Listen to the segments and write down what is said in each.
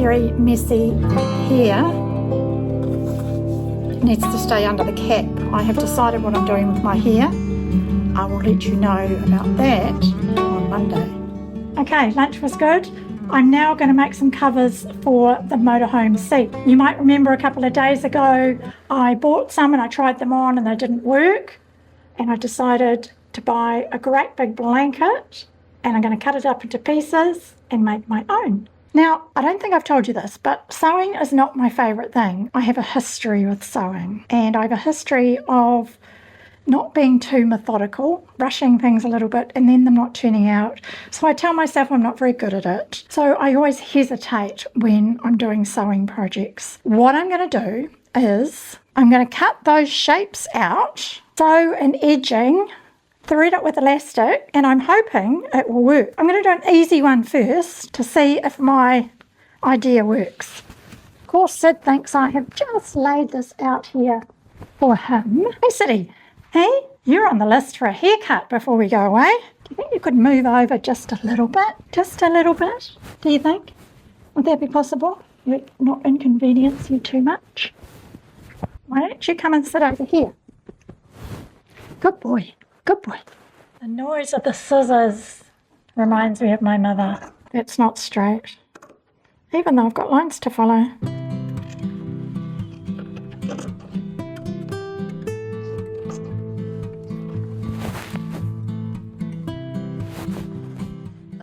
very messy hair needs to stay under the cap. I have decided what I'm doing with my hair. I will let you know about that on Monday. Okay, lunch was good. I'm now going to make some covers for the motorhome seat. You might remember a couple of days ago I bought some and I tried them on and they didn't work, and I decided to buy a great big blanket and I'm going to cut it up into pieces and make my own. Now, I don't think I've told you this, but sewing is not my favourite thing. I have a history with sewing, and I have a history of not being too methodical, rushing things a little bit and then them not turning out. So I tell myself I'm not very good at it. So I always hesitate when I'm doing sewing projects. What I'm going to do is I'm going to cut those shapes out, sew an edging, thread it with elastic, and I'm hoping it will work. I'm going to do an easy one first to see if my idea works. Of course, Sid thinks I have just laid this out here for him. Hey, Siddy. Hey, you're on the list for a haircut before we go away. Do you think you could move over just a little bit? Just a little bit, do you think? Would that be possible? Would it not inconvenience you too much? Why don't you come and sit over here? Good boy. Good boy. The noise of the scissors reminds me of my mother. That's not straight, even though I've got lines to follow.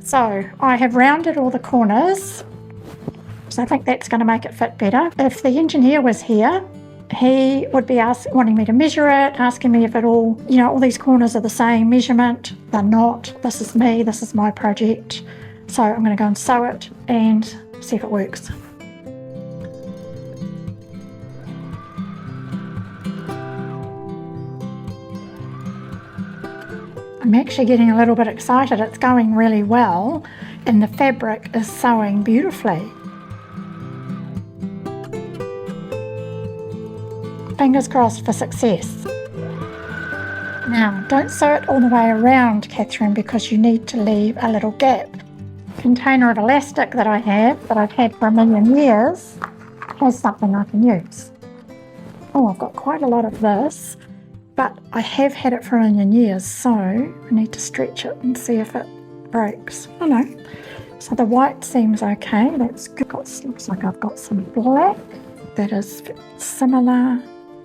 So I have rounded all the corners, so I think that's going to make it fit better. If the engineer was here, he would be wanting me to measure it, asking me if it all, all these corners are the same measurement. They're not. This is me. This is my project. So I'm going to go and sew it and see if it works. I'm actually getting a little bit excited. It's going really well and the fabric is sewing beautifully. Fingers crossed for success. Now, don't sew it all the way around, Catherine, because you need to leave a little gap. The container of elastic that I have, that I've had for a million years, has something I can use. Oh, I've got quite a lot of this, but I have had it for a million years, so I need to stretch it and see if it breaks. Oh no. So the white seems okay. That's good. Looks like I've got some black. That is similar.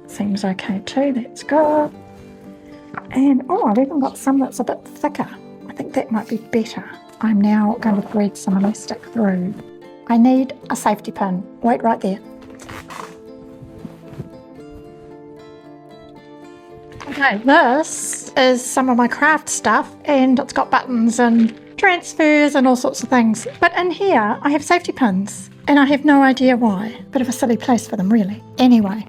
Seems okay too, that's good. And I've even got some that's a bit thicker. I think that might be better. I'm now going to thread some elastic through. I need a safety pin. Wait right there. Okay, this is some of my craft stuff and it's got buttons and transfers and all sorts of things. But in here I have safety pins and I have no idea why. Bit of a silly place for them really. Anyway.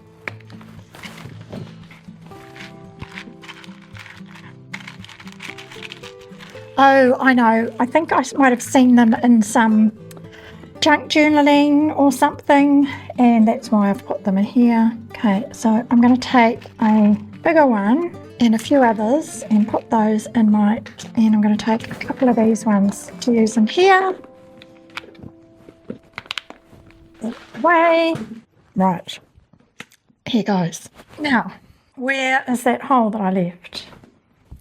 Oh, I know. I think I might have seen them in some junk journaling or something, and that's why I've put them in here. Okay, so I'm going to take a bigger one and a few others and put those in and I'm going to take a couple of these ones to use in here. Away. Right. Here goes. Now, where is that hole that I left?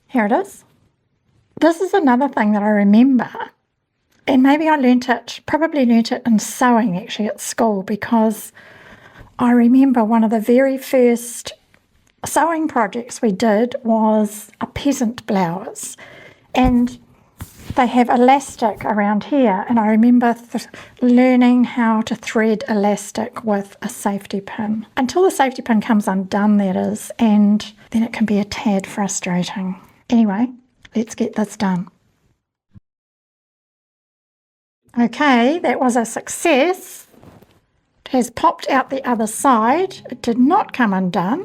Here it is. This is another thing that I remember, and maybe I probably learnt it in sewing actually at school, because I remember one of the very first sewing projects we did was a peasant blouse, and they have elastic around here, and I remember learning how to thread elastic with a safety pin, until the safety pin comes undone, that is, and then it can be a tad frustrating. Anyway, let's get this done. Okay, that was a success. It has popped out the other side. It did not come undone,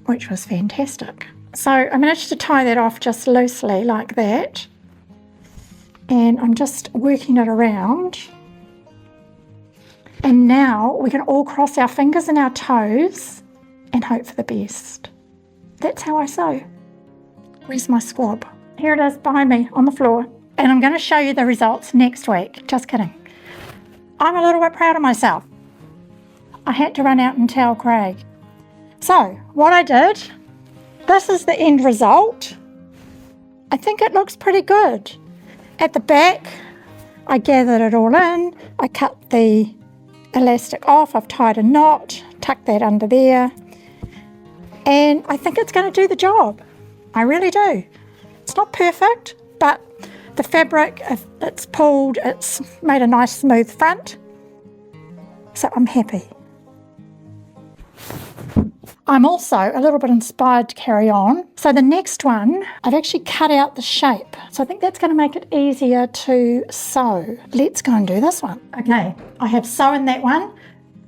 which was fantastic. So I managed to tie that off just loosely like that. And I'm just working it around. And now we can all cross our fingers and our toes and hope for the best. That's how I sew. Where's my squab? Here it is behind me on the floor. And I'm going to show you the results next week. Just kidding. I'm a little bit proud of myself. I had to run out and tell Craig. So what I did, this is the end result. I think it looks pretty good. At the back, I gathered it all in. I cut the elastic off. I've tied a knot, tucked that under there. And I think it's going to do the job. I really do. It's not perfect, but the fabric, if it's pulled, it's made a nice smooth front. So I'm happy. I'm also a little bit inspired to carry on. So the next one, I've actually cut out the shape. So I think that's going to make it easier to sew. Let's go and do this one. Okay, I have sewn that one.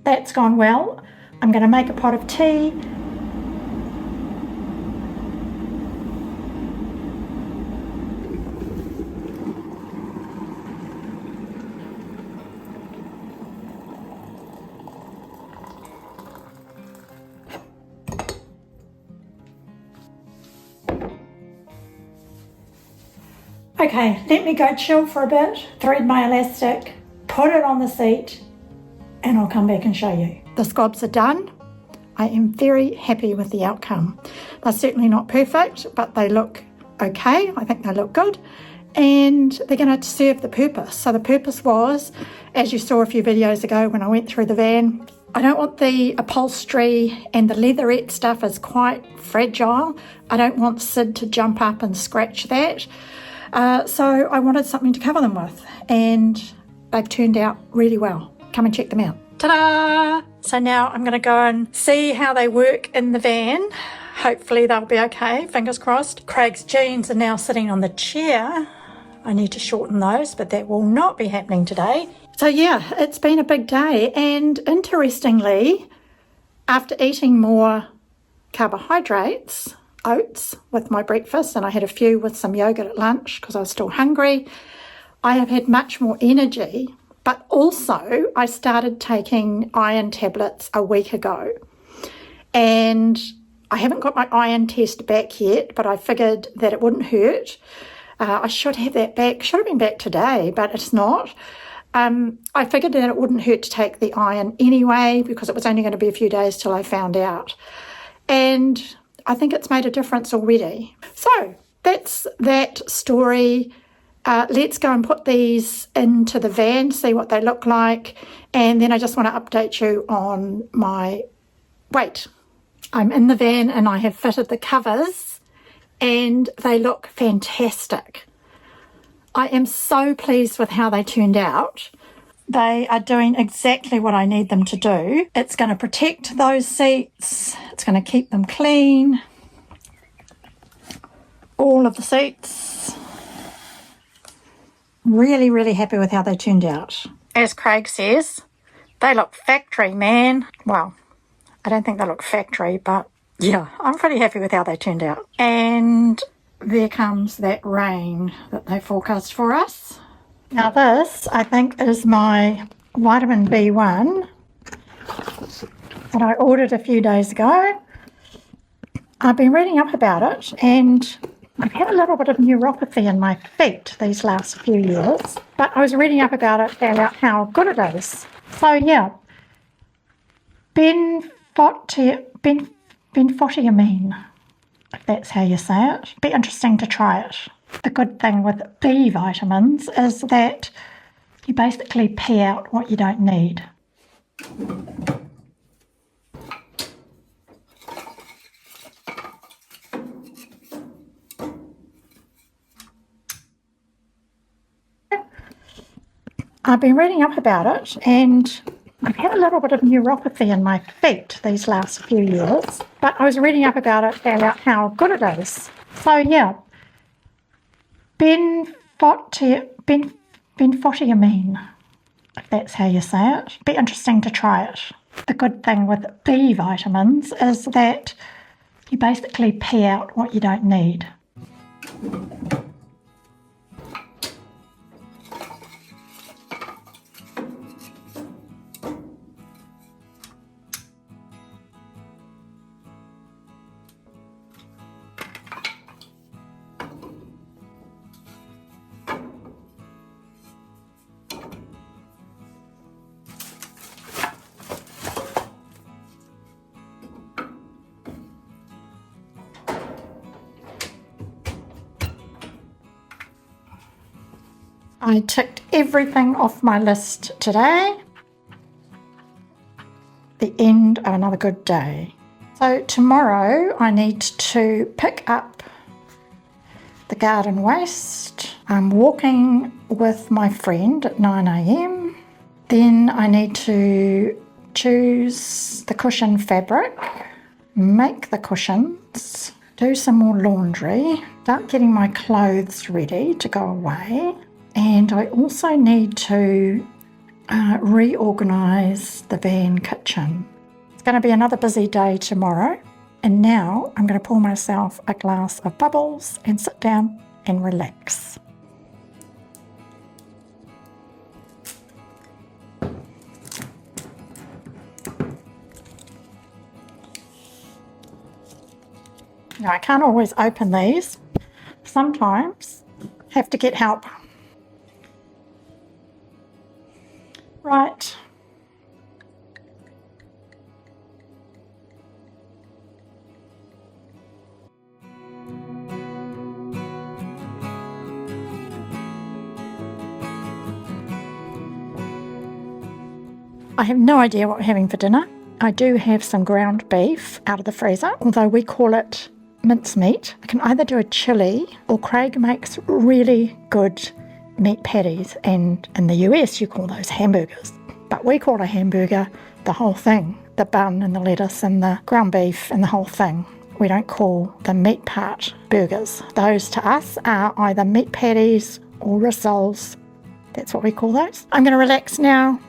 That's gone well. I'm going to make a pot of tea. Okay, let me go chill for a bit, thread my elastic, put it on the seat, and I'll come back and show you. The scobs are done. I am very happy with the outcome. They're certainly not perfect, but they look okay. I think they look good. And they're going to serve the purpose. So the purpose was, as you saw a few videos ago when I went through the van, I don't want the upholstery and the leatherette stuff is quite fragile. I don't want Sid to jump up and scratch that. So I wanted something to cover them with, and they've turned out really well. Come and check them out. Ta-da! So now I'm going to go and see how they work in the van. Hopefully they'll be okay, fingers crossed. Craig's jeans are now sitting on the chair. I need to shorten those, but that will not be happening today. So yeah, it's been a big day, and interestingly, after eating more carbohydrates, oats with my breakfast, and I had a few with some yogurt at lunch because I was still hungry, I have had much more energy. But also I started taking iron tablets a week ago, and I haven't got my iron test back yet, but I figured that it wouldn't hurt. I should have that back, should have been back today, but it's not. I figured that it wouldn't hurt to take the iron anyway, because it was only going to be a few days till I found out. And I think it's made a difference already. So that's that story. Let's go and put these into the van, see what they look like. And then I just want to update you on my weight. I'm in the van and I have fitted the covers and they look fantastic. I am so pleased with how they turned out. They are doing exactly what I need them to do. It's going to protect those seats. It's going to keep them clean. All of the seats. Really, really happy with how they turned out. As Craig says, they look factory, man. Well, I don't think they look factory, but yeah, I'm pretty happy with how they turned out. And there comes that rain that they forecast for us. Now this, I think, is my vitamin B1 that I ordered a few days ago. I've been reading up about it, and I've had a little bit of neuropathy in my feet these last few years, but I was reading up about it and about how good it is. So yeah, benfotiamine, if that's how you say it. Be interesting to try it. The good thing with B vitamins is that you basically pee out what you don't need. I've been reading up about it, and I've had a little bit of neuropathy in my feet these last few years, but I was reading up about it and about how good it is. So yeah, benfotiamine, if that's how you say it. Be interesting to try it. The good thing with B vitamins is that you basically pee out what you don't need. I ticked everything off my list today. The end of another good day. So tomorrow I need to pick up the garden waste. I'm walking with my friend at 9 a.m. Then I need to choose the cushion fabric, make the cushions, do some more laundry, start getting my clothes ready to go away. And I also need to reorganise the van kitchen. It's going to be another busy day tomorrow. And now I'm going to pour myself a glass of bubbles and sit down and relax. Now I can't always open these. Sometimes have to get help. Right. I have no idea what we're having for dinner. I do have some ground beef out of the freezer, although we call it mincemeat. I can either do a chili, or Craig makes really good meat patties, and in the US you call those hamburgers. But we call a hamburger the whole thing, the bun and the lettuce and the ground beef and the whole thing. We don't call the meat part burgers. Those to us are either meat patties or rissoles. That's what we call those. I'm going to relax now.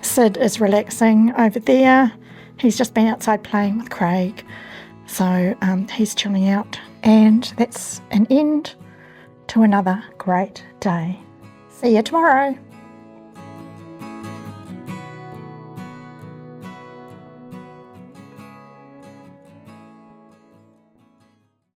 Sid is relaxing over there. He's just been outside playing with Craig, so he's chilling out. And that's an end to another great day. See you tomorrow.